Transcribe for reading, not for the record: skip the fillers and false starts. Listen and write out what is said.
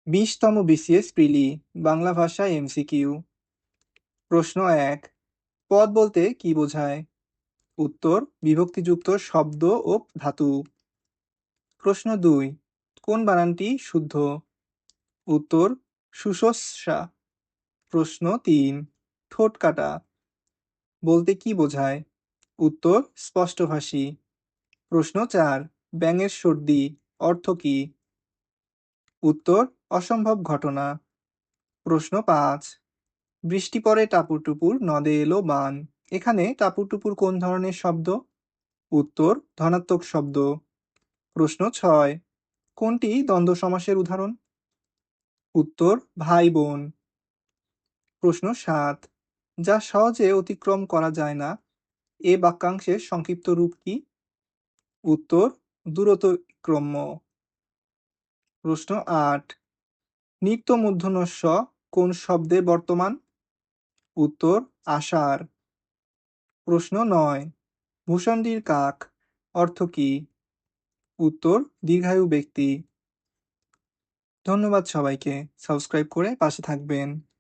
20তম BCS প্রিলি বাংলা ভাষায় MCQ. প্রশ্ন ১, পদ বলতে কি বোঝায়? উত্তর, বিভক্তিযুক্ত শব্দ ও ধাতু। প্রশ্ন ২, কোন বানানটি শুদ্ধ? উত্তর, সুশস্যা। প্রশ্ন ৩, ঠোঁট কাটা বলতে কি বোঝায়? উত্তর, স্পষ্টভাষী। প্রশ্ন ৪, ব্যাঙের সর্দি অর্থ কি? উত্তর, অসম্ভব ঘটনা। প্রশ্ন ৫, বৃষ্টি পড়ে টাপুর টুপুর নদে এলো বান, এখানে টাপুর টুপুর কোন ধরনের শব্দ? উত্তর, ধনাত্মক শব্দ। প্রশ্ন ৬, কোনটি দ্বন্দ্ব সমাসের উদাহরণ? উত্তর, ভাই বোন। প্রশ্ন ৭, যা সহজে অতিক্রম করা যায় না, এ বাক্যাংশের সংক্ষিপ্ত রূপ কি? উত্তর, দূরতিক্রম্য। প্রশ্ন ৮, নিত্য মূর্ধন্য ষ কোন শব্দে বর্তমান? উত্তর, আষাঢ়। প্রশ্ন ৯, ভূষণ্ডীর কাক অর্থ কি? উত্তর, দীর্ঘায়ু ব্যক্তি। ধন্যবাদ সবাইকে। সাবস্ক্রাইব করে পাশে থাকবেন।